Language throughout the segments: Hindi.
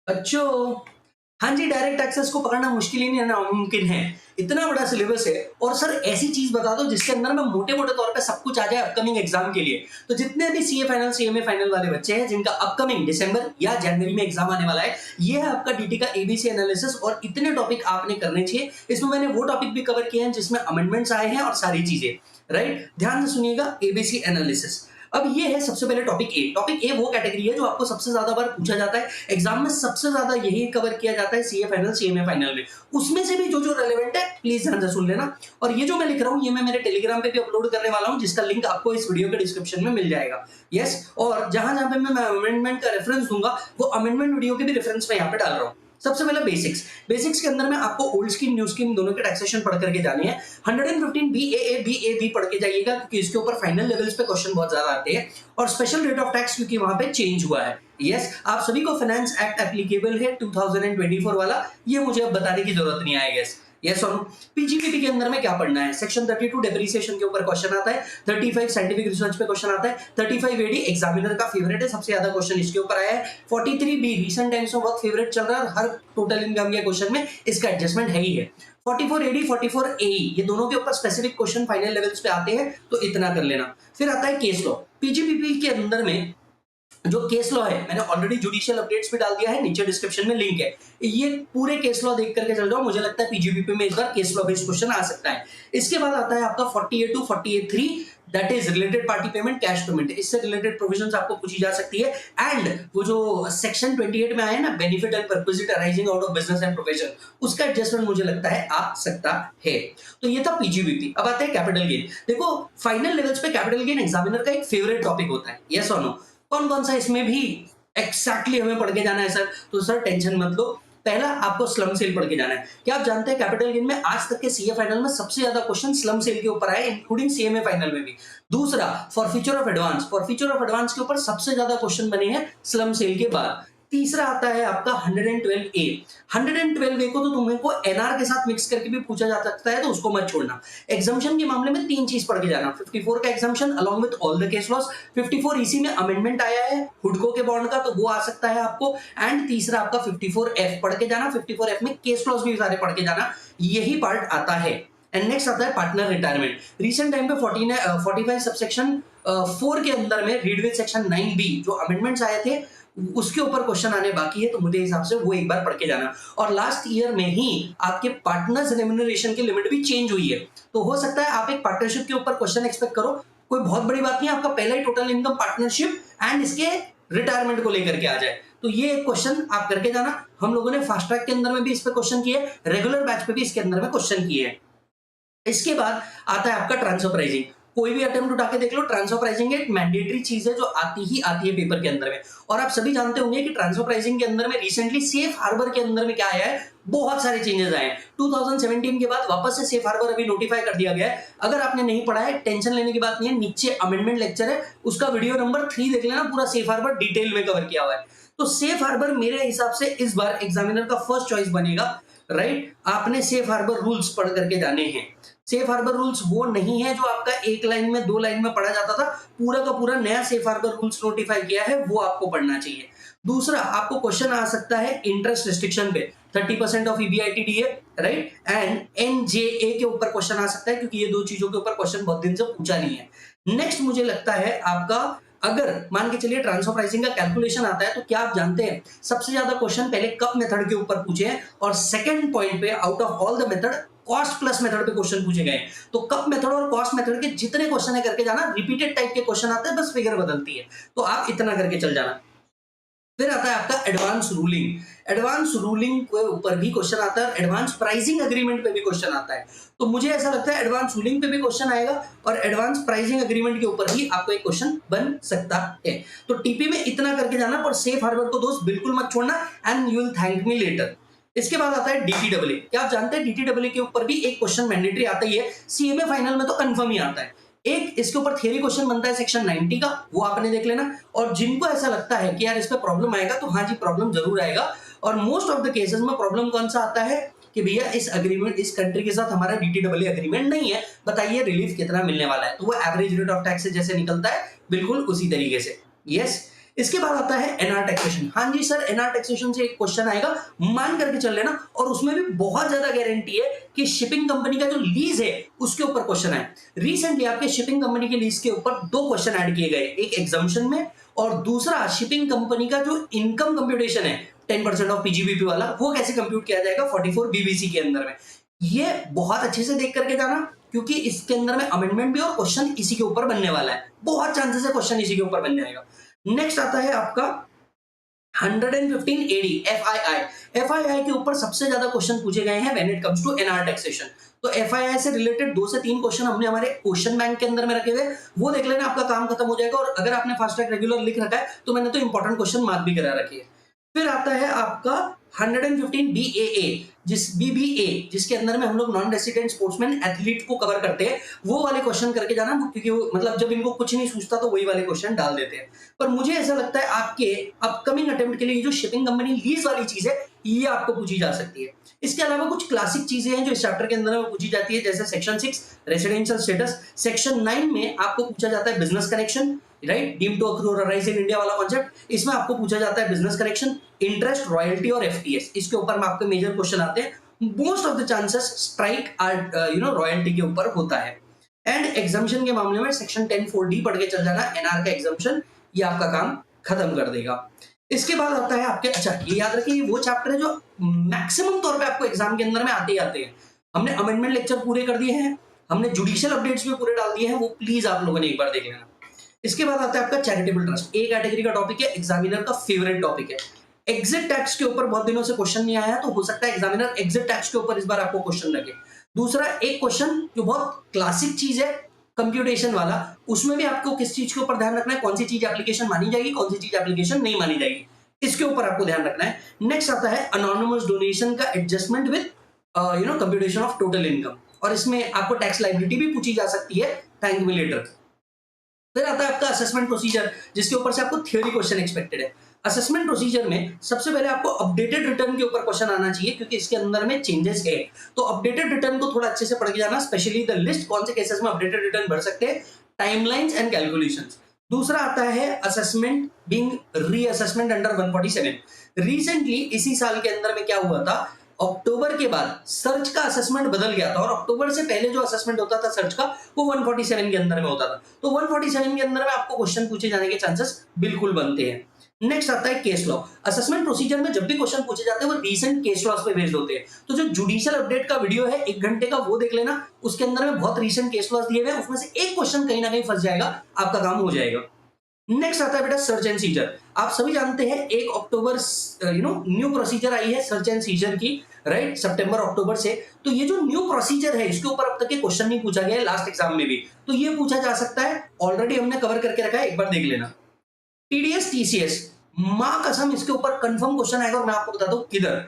बच्चों, हाँ जी, डायरेक्ट एक्सेस को पकड़ना मुश्किल ही नहीं है, नामुमकिन है। इतना बड़ा सिलेबस है और सर ऐसी चीज़ बता दो जिसके अंदर में मोटे-मोटे तौर पे सब कुछ आ जाए अपकमिंग एग्ज़ाम के लिए। तो जितने भी सीए फाइनल, सीएमए फाइनल वाले बच्चे हैं जिनका अपकमिंग दिसंबर या जनवरी में एग्ज़ाम आने वाला है, ये है आपका डीटी का एबीसी एनालिसिस और इतने टॉपिक आपने करने चाहिए। इसमें मैंने वो टॉपिक भी कवर किए हैं जिसमें अमेंडमेंट्स आए हैं और सारी चीज़ें, राइट? ध्यान से सुनिएगा एबीसी एनालिसिस। अब ये है सबसे पहले टॉपिक ए। टॉपिक ए वो कैटेगरी है जो आपको सबसे ज़्यादा बार पूछा जाता है। एग्ज़ाम में सबसे ज़्यादा यही कवर किया जाता है सीए फाइनल, सीएमए फाइनल में। उसमें से भी जो-जो रेलेवेंट है प्लीज़ ध्यान से सुन लेना। और ये जो मैं लिख रहा हूँ ये मैं मेरे टेलीग्राम पे भी अपलोड करने वाला हूँ जिसका लिंक आपको इस वीडियो के डिस्क्रिप्शन में मिल जाएगा। यस, और जहाँ-जहाँ पे मैं अमेंडमेंट का रेफरेंस दूँगा वो अमेंडमेंट वीडियो के भी रेफरेंस मैं यहाँ पे डाल रहा हूँ। सबसे पहले बेसिक्स। बेसिक्स के अंदर में आपको ओल्ड स्कीम, न्यू स्कीम दोनों के टैक्सेशन पढ़ करके जाने हैं। 115 बीएए पढ़ के जाइएगा क्योंकि इसके ऊपर फाइनल लेवल्स पे क्वेश्चन बहुत ज्यादा आते हैं और स्पेशल रेट ऑफ टैक्स क्योंकि वहां पे चेंज हुआ है। यस, आप सभी को फाइनेंस एक्ट एप्लीकेबल है 2024 वाला, ये मुझे अब बताने की जरूरत नहीं है। यस और नो। पीजीपीपी के अंदर में क्या पढ़ना है? सेक्शन 32 डेप्रिसिएशन के ऊपर क्वेश्चन आता है, 35 साइंटिफिक रिसर्च पे क्वेश्चन आता है, 35 एडी एग्जामिनर का फेवरेट है, सबसे ज्यादा क्वेश्चन इसके ऊपर आया है, 43 बी रिसेंट टाइम्स में बहुत फेवरेट चल रहा है और हर टोटल इनकम के क्वेश्चन में इसका एडजस्टमेंट है ही है। 44 एडी 44 ए ये दोनों के ऊपर स्पेसिफिक क्वेश्चन फाइनल लेवल्स पे आते हैं, तो इतना कर लेना। फिर आता है केस लॉ। पीजीपीपी के अंदर में जो केस लॉ है, मैंने ऑलरेडी जुडिशियल अपडेट्स भी डाल दिया है, नीचे डिस्क्रिप्शन में लिंक है। ये पूरे केस लॉ देख करके चल जाओ, मुझे लगता है पीजीपीपी में इस बार केस लॉ बेस्ड क्वेश्चन आ सकता है। इसके बाद आता है आपका 48 to 48(3) that is related party payment, cash payment. इससे रिलेटेड प्रोविजंस आपको पूछी जा सकती है। एंड वो जो सेक्शन 28 में आया ना, benefit and perquisite arising out of business and profession, उसका एडजस्टमेंट मुझे लगता है आ सकता है। तो ये था पीजीबीपी। अब आते हैं कैपिटल गेन। देखो, फाइनल लेवल्स पे कैपिटल गेन एग्जामिनर का एक फेवरेट टॉपिक होता है। यस और नो? कौन कौन सा इसमें भी एग्जैक्टली हमें पढ़ के जाना है सर? तो सर टेंशन मत लो, पहला आपको स्लम सेल पढ़ के जाना है। क्या आप जानते हैं कैपिटल गेन में आज तक के सीए फाइनल में सबसे ज्यादा क्वेश्चन स्लम सेल के ऊपर आए, इंक्लूडिंग सीएमए फाइनल में भी। दूसरा, for future of advance, for future of advance के ऊपर सबसे ज्यादा क्वेश्चन बने हैं स्लम सेल के बाद। तीसरा आता है आपका 112 ए। 112 ए को तो तुम्हें को एनआर के साथ मिक्स करके भी पूछा जा सकता है, तो उसको मत छोड़ना। एग्जाम्पशन के मामले में तीन चीज पढ़ के जाना, 54 का exemption along with all the case laws, 54 इसी में अमेंडमेंट आया है हुडको के बॉन्ड का, तो वो आ सकता है आपको। एंड तीसरा आपका 54 एफ पढ़ के जाना, 54 एफ में केस लॉस भी सारे पढ़ के जाना, यही पार्ट आता है। एंड नेक्स्ट आता है पार्टनर रिटायरमेंट। रिसेंट टाइम पे 45 सबसेक्शन 4 के अंदर में रीड विद सेक्शन 9 बी जो अमेंडमेंट्स आए थे उसके ऊपर क्वेश्चन आने बाकी है, तो मुझे हिसाब से वो एक बार पढ़ के जाना। और लास्ट ईयर में ही आपके पार्टनर्स रेम्यूनरेशन की लिमिट भी चेंज हुई है, तो हो सकता है आप एक पार्टनरशिप के ऊपर क्वेश्चन एक्सपेक्ट करो। कोई बहुत बड़ी बात नहीं है, आपका पहला ही टोटल इनकम पार्टनरशिप एंड इसके रिटायरमेंट को लेकर के आ जाए, तो ये एक क्वेश्चन आप करके जाना। हम लोगों ने फास्ट ट्रैक के अंदर में भी इस पे क्वेश्चन किए, रेगुलर बैच पे भी इसके अंदर में क्वेश्चन किए हैं। इसके बाद आता है आपका ट्रांसफर प्राइसिंग। कोई भी अटेम्प्ट उठा के देख लो, ट्रांसफर प्राइसिंग एक मैंडेटरी चीज है जो आती ही आती है पेपर के अंदर में। और आप सभी जानते होंगे कि ट्रांसफर प्राइसिंग के अंदर में रिसेंटली सेफ हार्बर के अंदर में क्या आया है, बहुत सारे चेंजेस आए हैं। 2017 के बाद वापस से सेफ हार्बर अभी नोटिफाई कर दिया गया है। अगर आपने नहीं पढ़ा है, टेंशन लेने की बात नहीं है, नीचे अमेंडमेंट लेक्चर है, उसका वीडियो नंबर 3 देख लेना, पूरा सेफ हार्बर डिटेल में कवर किया हुआ है। तो सेफ हार्बर मेरे हिसाब से इस बार एग्जामिनर का फर्स्ट चॉइस बनेगा, राइट? आपने सेफ हार्बर रूल्स पढ़ करके जाने हैं। सेफ हार्बर रूल्स वो नहीं है जो आपका एक लाइन में, दो लाइन में पढ़ा जाता था, पूरा का पूरा नया सेफ हार्बर रूल्स नोटिफाई किया है, वो आपको पढ़ना चाहिए। दूसरा, आपको क्वेश्चन आ सकता है इंटरेस्ट रिस्ट्रिक्शन पे, 30% ऑफ ईबीआईटीडी है, राइट? एंड एनजेए के ऊपर क्वेश्चन आ सकता है क्योंकि ये दो चीजों के ऊपर क्वेश्चन बहुत दिन से पूछा नहीं है। नेक्स्ट मुझे लगता है आपका, अगर मान के चलिए ट्रांसफर प्राइसिंग का कैलकुलेशन आता है, तो क्या आप जानते हैं सबसे ज्यादा क्वेश्चन पहले कप मेथड के ऊपर पूछे हैं और सेकंड पॉइंट पे out of all the method cost plus method पे क्वेश्चन पूछे गए। तो कप मेथड और कॉस्ट मेथड के जितने क्वेश्चन है करके जाना, रिपीटेड टाइप के क्वेश्चन आते हैं, बस फिगर बदलती है, तो आप इतना करके चल जाना। फिर आता है आपका एडवांस रूलिंग। एडवांस रूलिंग के ऊपर भी क्वेश्चन आता है, एडवांस प्राइसिंग एग्रीमेंट पे भी क्वेश्चन आता है। तो मुझे ऐसा लगता है एडवांस रूलिंग पे भी क्वेश्चन आएगा और एडवांस प्राइसिंग एग्रीमेंट के ऊपर भी आपको एक क्वेश्चन बन सकता है। तो टीपी में इतना करके जाना, पर सेफ हार्बर को दोस्त बिल्कुल मत छोड़ना, and you will thank me later. इसके बाद आता है डीटीडब्ल्यू। क्या आप जानते हैं डीटीडब्ल्यू के ऊपर भी एक क्वेश्चन मैंडेटरी आता ही है, सीएमए फाइनल में तो कंफर्म ही आता है। एक इसके ऊपर थियरी क्वेश्चन बनता है सेक्शन 90 का, वो आपने देख लेना। और जिनको ऐसा लगता है कि यार इस पे प्रॉब्लम आएगा, तो हाँ जी प्रॉब्लम जरूर आएगा। और मोस्ट ऑफ द केसेस में प्रॉब्लम कौन सा आता है कि भैया इस अग्रीमेंट, इस कंट्री के साथ हमारा डीटीडब्ल्यू एग्रीमेंट नहीं है, बताइए रिलीफ कितना मिलने वाला है। तो वो एवरेज रेट ऑफ टैक्स से जैसे निकलता है, बिल्कुल उसी तरीके से। यस, इसके बाद आता है एनआर टैक्सेशन। हाँ जी सर, एनआर टैक्सेशन से एक क्वेश्चन आएगा, मान करके चल लेना, और उसमें भी बहुत ज्यादा गारंटी है कि शिपिंग कंपनी का जो लीज है उसके ऊपर क्वेश्चन आए। रिसेंटली आपके शिपिंग कंपनी के लीज के ऊपर 2 क्वेश्चन ऐड किए गए, एक एग्जाम्पशन में और दूसरा शिपिंग कंपनी का जो इनकम कंप्यूटेशन है 10% ऑफ पीजीबीपी वाला, वो कैसे कंप्यूट किया जाएगा 44 बीबीसी के अंदर में। ये बहुत अच्छे से देख करके जाना, क्योंकि इसके अंदर में अमेंडमेंट भी और क्वेश्चन इसी के ऊपर बनने वाला है, बहुत चांसेस है क्वेश्चन इसी के ऊपर बन जाएगा। नेक्स्ट आता है आपका 115 एडी एफआईआई। एफआईआई के ऊपर सबसे ज्यादा क्वेश्चन पूछे गए हैं when it comes to NR taxation. तो एफआईआई से रिलेटेड 2 से 3 क्वेश्चन हमने हमारे क्वेश्चन बैंक के अंदर में रखे हुए, वो देख लेना, आपका काम खत्म हो जाएगा। और अगर आपने फास्ट ट्रैक रेगुलर लिख रखा है तो मैंने तो इंपॉर्टेंट क्वेश्चन मार्क भी करा रखी है। फिर आता है आपका 115 बीएए, बीबीए, जिसके अंदर में हम लोग नॉन रेसिडेंट स्पोर्ट्समैन एथलीट को कवर करते हैं, वो वाले क्वेश्चन करके जाना, क्योंकि मतलब जब इनको कुछ नहीं सूझता तो वही वाले क्वेश्चन डाल देते हैं। पर मुझे ऐसा लगता है आपके अपकमिंग अटेम्प्ट के लिए जो शिपिंग कंपनी लीज वाली चीज है ये आपको पूछी जा सकती है। इसके अलावा कुछ क्लासिक चीजें हैं जो इस चैप्टर के अंदर में पूछी जाती है, जैसे सेक्शन 6 रेसिडेंशियल स्टेटस, सेक्शन 9 में आपको पूछा जाता है business connection, right, deemed to accrue और अराइज इन इंडिया वाला कॉन्सेप्ट, इसमें आपको पूछा जाता है बिजनेस कनेक्शन, इंटरेस्ट, रॉयल्टी और एफटीएस, इसके ऊपर में आपके मेजर क्वेश्चन आते हैं। Most of the chances strike are royalty के ऊपर होता है। एंड एग्जाम्पशन के मामले में सेक्शन 10(4)D पढ़ के चल जाना, एनआर का एग्जाम्पशन, ये आपका काम खत्म कर देगा। इसके बाद आता है आपके, अच्छा ये याद रखिए, वो चैप्टर है जो मैक्सिमम तौर पे आपको एग्जाम के अंदर में आते ही आते हैं। हमने अमेंडमेंट लेक्चर पूरे कर दिए हैं, हमने जुडिशियल अपडेट्स भी पूरे डाल दिए हैं, वो प्लीज आप लोगों ने एक बार देख लेना। इसके बाद आता है आपका चैरिटेबल ट्रस्ट, ए कैटेगरी का टॉपिक है, एग्जामिनर का फेवरेट टॉपिक है। एग्जिट टैक्स के ऊपर बहुत दिनों से क्वेश्चन नहीं आया, तो हो सकता है एग्जामिनर एग्जिट टैक्स के ऊपर इस बार आपको क्वेश्चन रखे। दूसरा एक क्वेश्चन जो बहुत क्लासिक चीज है, कंप्यूटेशन वाला, उसमें भी आपको किस चीज के ऊपर ध्यान रखना है, कौन सी चीज एप्लीकेशन मानी जाएगी, कौन सी चीज एप्लीकेशन नहीं मानी जाएगी, इसके ऊपर आपको ध्यान रखना है। नेक्स्ट आता है अनोनिमस डोनेशन का adjustment with computation of total income, और इसमें आपको टैक्स लायबिलिटी भी पूछी जा सकती है, थैंक मी लेटर। फिर आता है आपका असेसमेंट प्रोसीजर, जिसके ऊपर से आपको थ्योरी क्वेश्चन एक्सपेक्टेड है। असेसमेंट प्रोसीजर में सबसे पहले आपको अपडेटेड रिटर्न के ऊपर क्वेश्चन आना चाहिए, क्योंकि इसके अंदर में चेंजेस है, तो अपडेटेड रिटर्न को थोड़ा अच्छे से पढ़ के जाना, स्पेशली द लिस्ट, कौन से केसेस में अपडेटेड रिटर्न भर सकते हैं, टाइमलाइंस एंड कैलकुलेशंस। दूसरा आता है assessment being reassessment under 147। Recently इसी साल के अंदर में क्या हुआ था, अक्टूबर के बाद सर्च का असेसमेंट बदल गया था, और अक्टूबर से पहले जो असेसमेंट होता था सर्च का, वो 147 के अंदर में होता था। तो 147 के अंदर में आपको क्वेश्चन पूछे जाने के चांसेस बिल्कुल बनते हैं। नेक्स्ट आता है केस लॉ। असेसमेंट प्रोसीजर में जब भी क्वेश्चन पूछे जाते हैं वो रीसेंट केस लॉस पे बेस्ड होते हैं, तो जो जुडिशियल अपडेट का वीडियो है 1 घंटे का, वो देख लेना, उसके अंदर में बहुत रीसेंट केस लॉस दिए हुए हैं, उसमें से एक क्वेश्चन कहीं ना कहीं फंस जाएगा, आपका काम हो जाएगा। नेक्स्ट आता है बेटा सर्च एंड सीजर। आप सभी जानते हैं 1 अक्टूबर न्यू प्रोसीजर आई है सर्च एंड सीजर की, राइट, सितंबर अक्टूबर से। तो ये जो न्यू प्रोसीजर है इसके ऊपर अब तक के क्वेश्चन नहीं पूछा गया है लास्ट एग्जाम में भी, तो ये पूछा जा सकता है, ऑलरेडी हमने कवर करके रखा है, एक बार देख लेना। टीडीएस टीसीएस, मां कसम इसके ऊपर कंफर्म क्वेश्चन आएगा, और मैं आपको बताता हूं किधर।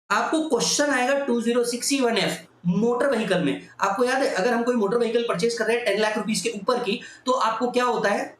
आपको क्वेश्चन आएगा 2061F मोटर व्हीकल में। आपको याद है अगर हम कोई मोटर व्हीकल परचेज कर रहे हैं 10 लाख रुपीस के ऊपर की, तो आपको क्या होता है,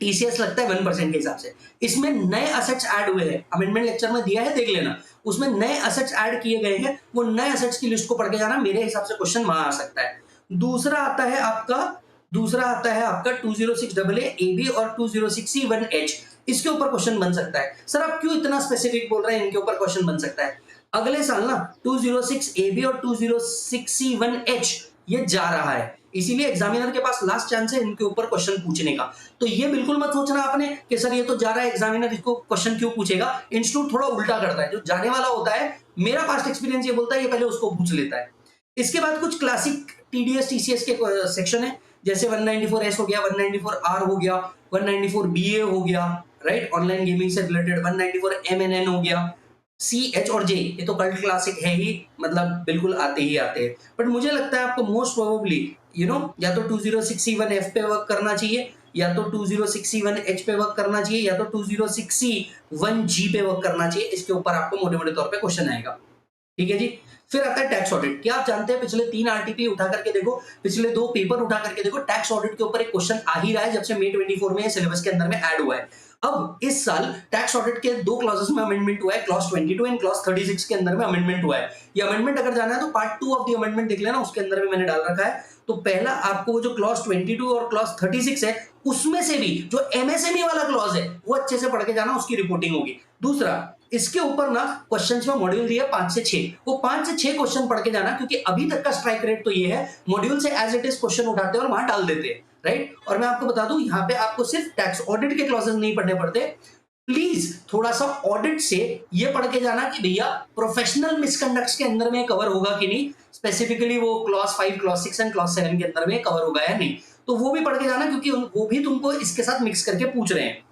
टीसीएस लगता है 1% के हिसाब से। इसमें नए असेट्स ऐड हुए हैं, अमेंडमेंट लेक्चर में दिया है, देख लेना, उसमें नए असेट्स ऐड किए गए हैं, वो नए असेट्स की लिस्ट को पढ़ के जाना, मेरे हिसाब से क्वेश्चन वहां आ सकता है। दूसरा आता है आपका 206AA AB और 206C1H, इसके ऊपर क्वेश्चन बन सकता है। सर आप क्यों इतना स्पेसिफिक बोल रहे हैं, इनके ऊपर क्वेश्चन बन सकता है, अगले साल ना 206AB और 206C1H ये जा रहा है, इसीलिए एग्जामिनर के पास लास्ट चांस है इनके ऊपर क्वेश्चन पूछने का। तो ये बिल्कुल मत सोचना आपने कि सर ये तो जा रहा है, एग्जामिनर इसको क्वेश्चन क्यों पूछेगा। इंस्टीट्यूट थोड़ा उल्टा करता है, जो जाने वाला होता है, मेरा पास्ट एक्सपीरियंस ये बोलता है, ये पहले उसको पूछ लेता है। इसके बाद कुछ क्लासिक टीडीएस टीसीएस के सेक्शन है, जैसे 194S हो गया, 194R हो गया, 194BA हो गया, राइट, ऑनलाइन गेमिंग से रिलेटेड, 194MNN हो गया, CH और J, ये तो कल्ट क्लासिक है ही, मतलब बिल्कुल आते ही आते हैं। बट मुझे लगता है आपको मोस्ट प्रोबेबली या तो 206C1F पे वर्क करना चाहिए, या तो 206C1H पे वर्क करना चाहिए, या तो 206C1G पे वर्क करना चाहिए। इसके ऊपर आपको मोटे मोटे तौर पे क्वेश्चन आएगा, ठीक है जी। फिर आता है टैक्स ऑडिट। क्या आप जानते हैं पिछले 3 आरटीपी उठा करके देखो, पिछले 2 पेपर उठा करके देखो, टैक्स ऑडिट के ऊपर एक क्वेश्चन आ ही रहा है, जब से May 24 में सिलेबस के अंदर में ऐड हुआ है। अब इस साल टैक्स ऑडिट के 2 क्लॉजेस में अमेंडमेंट हुआ है, क्लॉज 22 एंड क्लॉज 36 के अंदर में अमेंडमेंट हुआ है। ये अमेंडमेंट अगर जाना है तो पार्ट 2 ऑफ द अमेंडमेंट देख लेना, उसके अंदर भी मैंने डाल रखा है। तो पहला आपको वो जो क्लॉज 22 और क्लॉज 36 है उसमें से भी जो एमएसएमई वाला क्लॉज है वो अच्छे से पढ़ के जाना, उसकी रिपोर्टिंग होगी। दूसरा, इसके ऊपर ना क्वेश्चंस में मॉड्यूल दिया 5 से 6, वो 5 से 6 क्वेश्चन पढ़ के जाना, क्योंकि अभी तक का स्ट्राइक रेट तो ये है मॉड्यूल से एज इट इज क्वेश्चन उठाते हैं और वहां डाल देते हैं, राइट। और मैं आपको बता दूं यहाँ पे आपको सिर्फ टैक्स ऑडिट के क्लॉजेस नहीं पढ़ने पड़ते, प्लीज थोड़ा सा ऑडिट से ये पढ़ के जाना कि भैया प्रोफेशनल मिसकंडक्ट्स के अंदर में कवर होगा कि नहीं, स्पेसिफिकली वो क्लॉज 5, क्लॉज 6 एंड क्लॉज 7 के अंदर में कवर होगा या नहीं, तो वो भी पढ़ के जाना, क्योंकि वो भी तुमको इसके साथ मिक्स करके पूछ रहे हैं।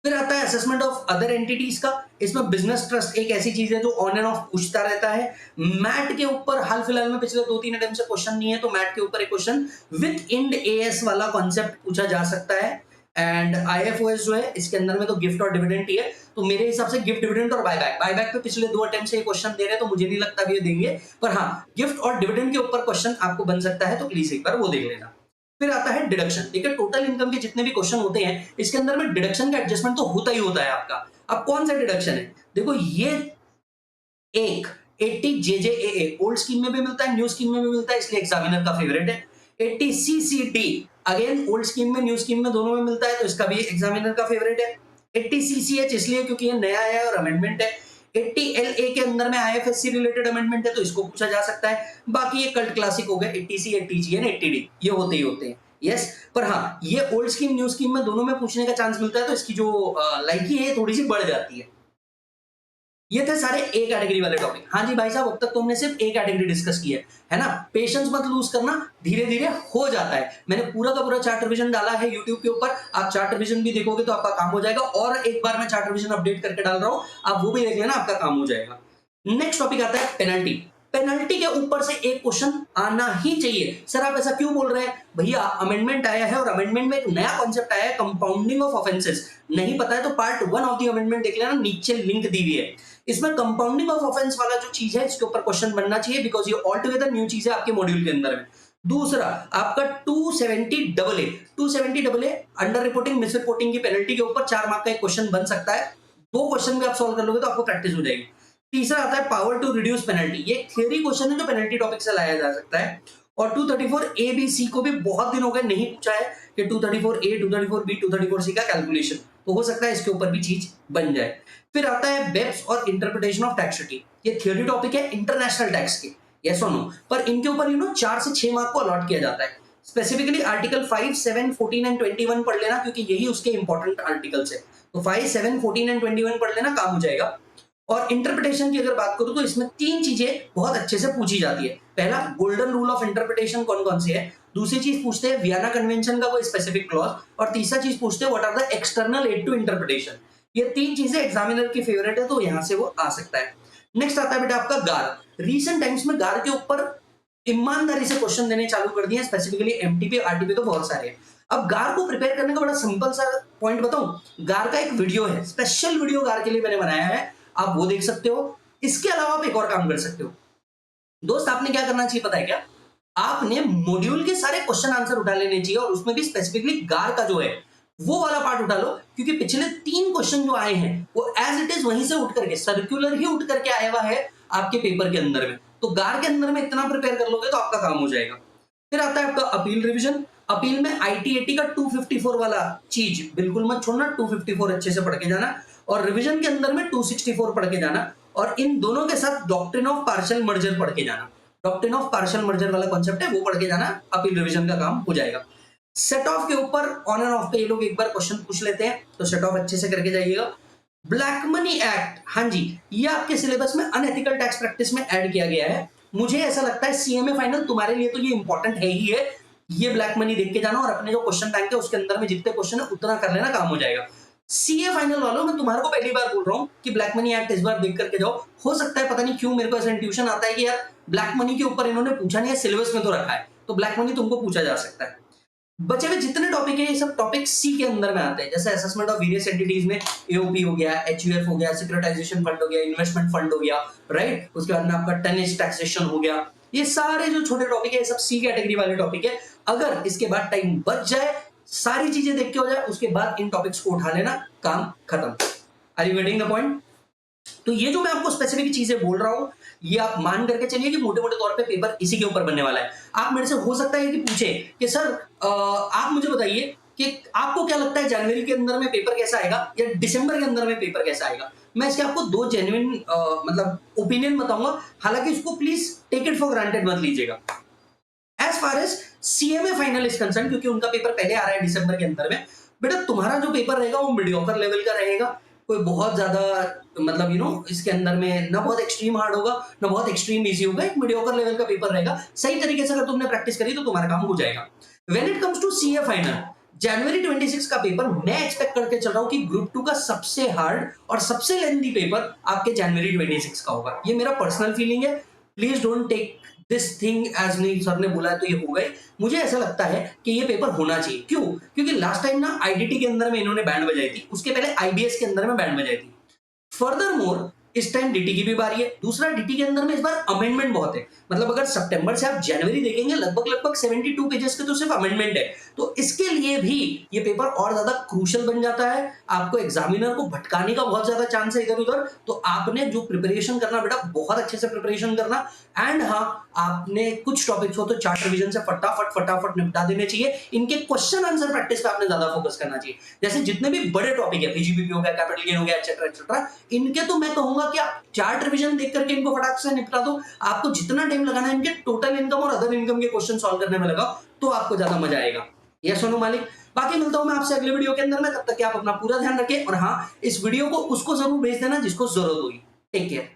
फिर आता है असेसमेंट ऑफ अदर एंटिटीज का। इसमें बिजनेस ट्रस्ट एक ऐसी चीज है जो ऑन एंड ऑफ पूछता रहता है। मैट के ऊपर हाल फिलहाल में पिछले 2-3 अटेम्प्ट से क्वेश्चन नहीं है, तो मैट के ऊपर एक क्वेश्चन विद इंड एएस वाला कॉन्सेप्ट पूछा जा सकता है। एंड आईएफओएस जो है इसके अंदर में तो गिफ्ट और डिविडेंड ही है, तो मेरे हिसाब से गिफ्ट, डिविडेंड और बायबैक, बायबैक पे पिछले 2 अटेम्प्ट से ये क्वेश्चन दे रहे हैं, तो मुझे नहीं लगता भी ये देंगे, पर हाँ गिफ्ट और डिविडेंड के ऊपर क्वेश्चन आपको बन सकता है, तो प्लीज एक बार वो देख लेना। फिर आता है डिडक्शन। देखिए टोटल इनकम के जितने भी क्वेश्चन होते हैं इसके अंदर में डिडक्शन का एडजस्टमेंट तो होता ही होता है आपका। अब कौन सा डिडक्शन है, देखो ये एक 80 जेजेएए ओल्ड स्कीम में भी मिलता है, न्यू स्कीम में भी मिलता है, इसलिए एग्जामिनर का फेवरेट है। 80 सीसीडी अगेन ओल्ड स्कीम में न्यू स्कीम में दोनों में मिलता है, तो इसका भी एग्जामिनर का फेवरेट है। 80 सीसीएच इसलिए क्योंकि ये नया है और अमेंडमेंट है। 80 एलए के अंदर में आईएफएससी रिलेटेड अमेंडमेंट है, तो इसको पूछा जा सकता है। बाकी ये कल्ट क्लासिक हो गए 80सी, 80जी एंड 80डी, ये होते ही होते हैं, यस। पर हाँ ये ओल्ड स्कीम न्यू स्कीम में दोनों में पूछने का चांस मिलता है, तो इसकी जो लाइकी है थोड़ी सी बढ़ जाती है। ये थे सारे ए कैटेगरी वाले टॉपिक। हाँ जी भाई साहब, अब तक तो हमने सिर्फ ए कैटेगरी डिस्कस की है ना। पेशेंस मत लूज करना, धीरे धीरे हो जाता है। मैंने पूरा का पूरा चार्ट रिवीजन डाला है यूट्यूब के ऊपर, आप चार्ट रिवीजन भी देखोगे तो आपका काम हो जाएगा। और एक बार मैं चार्ट रिवीजन अपडेट करके डाल रहा हूँ, आप वो भी देख लेना, आपका काम हो जाएगा। नेक्स्ट टॉपिक आता है पेनल्टी। पेनल्टी के ऊपर से एक क्वेश्चन आना ही चाहिए। सर आप ऐसा क्यों बोल रहे हैं? भैया अमेंडमेंट आया है और अमेंडमेंट में एक नया कॉन्सेप्ट आया है, कंपाउंडिंग ऑफ ऑफेंसेस। नहीं पता है तो पार्ट 1 ऑफ द अमेंडमेंट देख लेना, नीचे लिंक दी हुई है। इसमें कंपाउंडिंग ऑफ ऑफेंस वाला जो चीज है इसके ऊपर क्वेश्चन बनना चाहिए, बिकॉज ये ऑल टुगेदर न्यू चीज है आपके मॉड्यूल के अंदर में। दूसरा आपका 270 अंडर रिपोर्टिंग मिस रिपोर्टिंग की पेनल्टी के ऊपर 4 मार्क का एक क्वेश्चन बन सकता है। 2 क्वेश्चन भी आप सॉल्व कर लोगे तो आपको प्रैक्टिस हो जाएगी। तीसरा आता है पावर टू रिड्यूस पेनल्टी। ये थ्योरी क्वेश्चन है जो पेनल्टी टॉपिक से लाया जा सकता है। और 234 ए बी सी को भी बहुत दिन हो गए नहीं पूछा है कि 234 ए 234 बी 234 सी का कैलकुलेशन, तो हो सकता है इसके ऊपर भी चीज बन जाए। फिर आता है बेप्स और इंटरप्रिटेशन ऑफ टैक्स ट्रीटी। ये थ्योरी टॉपिक है इंटरनेशनल टैक्स के, यस और नो, पर इनके ऊपर 4 से 6 मार्क को अलॉट किया जाता है। स्पेसिफिकली आर्टिकल 5, 7, 14 एंड 21 पढ़ लेना, क्योंकि यही उसके इंपॉर्टेंट आर्टिकल्स है। तो 5, 7, 14 एंड 21 पढ़ लेना, काम हो जाएगा। और इंटरप्रिटेशन की अगर बात करूं तो इसमें 3 चीजें बहुत अच्छे से पूछी जाती है। पहला, गोल्डन रूल ऑफ इंटरप्रिटेशन कौन कौन सी है। दूसरी चीज पूछते हैं वियना कन्वेंशन का कोई स्पेसिफिक क्लॉज। और तीसरा चीज पूछते हैं what are the external aid to interpretation. ये 3 चीजें एग्जामिनर की फेवरेट है, तो यहां से वो आ सकता है। नेक्स्ट आता है बेटा आपका गार। रीसेंट टाइम्स में गार के ऊपर ईमानदारी से क्वेश्चन देने चालू कर दिए, स्पेसिफिकली एमटीपी आरटीपी तो बहुत सारे हैं। अब गार को प्रिपेयर करने का बड़ा सिंपल सा पॉइंट बताऊं, गार का एक वीडियो है, स्पेशल वीडियो गार के लिए मैंने बनाया है, आप वो देख सकते हो। इसके अलावा आप एक और काम कर सकते हो दोस्त, आपने क्या करना चाहिए पता है क्या? आपने मॉड्यूल के सारे क्वेश्चन आंसर उठा लेने चाहिए, और उसमें भी स्पेसिफिकली गार का जो है वो वाला पार्ट उठा लो, क्योंकि पिछले 3 क्वेश्चन जो आए हैं वो एज इट इज वहीं से उठ करके सर्कुलर ही उठ करके आया हुआ है आपके पेपर के अंदर में। तो गार के अंदर में इतना प्रिपेयर कर लोगे तो आपका काम हो जाएगा। फिर आता है आपका अपील रिवीजन। अपील में आईटी80 का 254 वाला चीज बिल्कुल मत छोड़ना, 254 अच्छे से पढ़ के जाना, और रिवीजन के अंदर में 264 पढ़ के जाना, और इन दोनों के साथ डॉक्ट्रिन ऑफ पार्शियल मर्जर पढ़ के जाना। डॉक्ट्रिन ऑफ पार्शियल मर्जर वाला कॉन्सेप्ट है, वो पढ़ के जाना, अपील रिवीजन का काम हो जाएगा। सेट ऑफ के ऊपर ऑन एंड ऑफ पे ये लोग एक बार क्वेश्चन पूछ लेते हैं, तो सेट ऑफ अच्छे से करके जाइएगा। ब्लैक मनी एक्ट, हाँ जी, ये आपके सिलेबस में अनएथिकल टैक्स प्रैक्टिस में ऐड किया गया है। मुझे ऐसा लगता है सीएमए फाइनल तुम्हारे लिए तो ये इंपॉर्टेंट है ही है। ये ब्लैक मनी देख के जाना, और अपने जो क्वेश्चन बैंक है उसके अंदर में जितने क्वेश्चन है उतना कर लेना, काम हो जाएगा। सीए फाइनल वालों, मैं तुम्हारे को पहली बार बोल रहा हूं कि ब्लैक मनी एक्ट इस बार देख करके जाओ। हो सकता है, पता नहीं क्यों मेरे को ऐसा इंट्यूशन आता है कि यार ब्लैक मनी के ऊपर इन्होंने पूछा नहीं है, सिलेबस में तो रखा है, तो ब्लैक मनी तुमको पूछा जा सकता है। बचे हुए जितने टॉपिक है ये सब टॉपिक सी के अंदर में आते हैं, जैसे असेसमेंट ऑफ वेरियस एंटिटीज में एओपी हो गया, एचयूएफ हो गया, सिक्योरिटाइजेशन फंड हो गया, इन्वेस्टमेंट फंड हो गया, राइट। उसके बाद में आपका टनेज टैक्सेशन हो गया। ये सारे जो छोटे टॉपिक है ये सब सी कैटेगरी वाले टॉपिक है। अगर इसके बाद टाइम बच जाए, सारी चीजें देख के हो जाए, उसके बाद इन टॉपिक्स को उठा लेना, काम खत्म। Are you getting the point? तो ये जो मैं आपको स्पेसिफिक चीजें बोल रहा हूं, ये आप मान करके चलिए कि मोटे मोटे तौर पे पेपर इसी के ऊपर बनने वाला है। आप मेरे से हो सकता है कि पूछे कि सर आप मुझे बताइए कि आपको क्या लगता है जनवरी के अंदर में पेपर कैसा आएगा या दिसंबर के अंदर में पेपर कैसा आएगा। मैं इसके आपको दो जेन्युइन मतलब ओपिनियन बताऊंगा, हालांकि इसको please take it for granted मत लीजिएगा। As far as CMA final is concern, क्योंकि उनका पेपर पहले आ रहा है दिसंबर के अंदर में, बेटा तुम्हारा जो पेपर रहेगा वो मीडियोकर लेवल का रहेगा, कोई बहुत ज्यादा मतलब इसके अंदर में ना बहुत एक्सट्रीम हार्ड होगा ना बहुत एक्सट्रीम इजी होगा, एक मीडियोकर लेवल का पेपर रहेगा। सही तरीके से अगर तुमने प्रैक्टिस करी तो तुम्हारा काम हो जाएगा। When it comes to CA final January 26 का पेपर, मैं एक्सपेक्ट करके चल रहा हूं कि ग्रुप 2 का सबसे हार्ड और सबसे लेंथी पेपर आपके जनवरी 26 का होगा। ये मेरा पर्सनल फीलिंग है, please don't take this thing as नहीं सर ने बोला है तो ये हो गए। मुझे ऐसा लगता है कि ये पेपर होना चाहिए। क्यों? क्योंकि लास्ट टाइम ना आईडीटी के अंदर में इन्होंने बैंड बजाई थी, उसके पहले आईबीएस के अंदर में बैंड बजाई थी। फर्दर मोर इस टाइम डीटी की भी बारी है। दूसरा, डीटी के अंदर में इस बार अमेंडमेंट बहुत है, मतलब अगर सितंबर से आप जनवरी देखेंगे लगभग लगभग 72 पेजेस के तो सिर्फ अमेंडमेंट है। तो इसके लिए भी ये पेपर और ज्यादा क्रूशियल बन जाता है, आपको एग्जामिनर को भटकाने का बहुत ज्यादा चांस है इधर उधर। तो आपने जो प्रिपरेशन करना बेटा बहुत अच्छे से प्रिपरेशन करना। एंड हाँ, आपने कुछ टॉपिक्स हो तो चार्ट रिवीजन से फटाफट फटाफट निपटा देने चाहिए। इनके क्वेश्चन आंसर प्रैक्टिस पे आपने ज्यादा फोकस करना चाहिए। जैसे जितने भी बड़े टॉपिक है, पीजीबीपी हो गया, कैपिटल गेन हो गया, एक्सेट्रा एक्सेट्रा, इनके तो मैं कहूंगा कि आप चार्ट रिवीजन देख करके इनको फटाक से निपटा दो। आपको जितना टाइम लगाना है इनके टोटल इनकम और अदर इनकम के क्वेश्चन सॉल्व करने में लगाओ, तो आपको ज्यादा मजा आएगा। यस सोनू मालिक। बाकी मिलता हूं मैं आपसे अगले वीडियो के अंदर में, तब तक कि आप अपना पूरा ध्यान रखें। और हाँ, इस वीडियो को उसको जरूर भेज देना जिसको जरूरत होगी। Take care.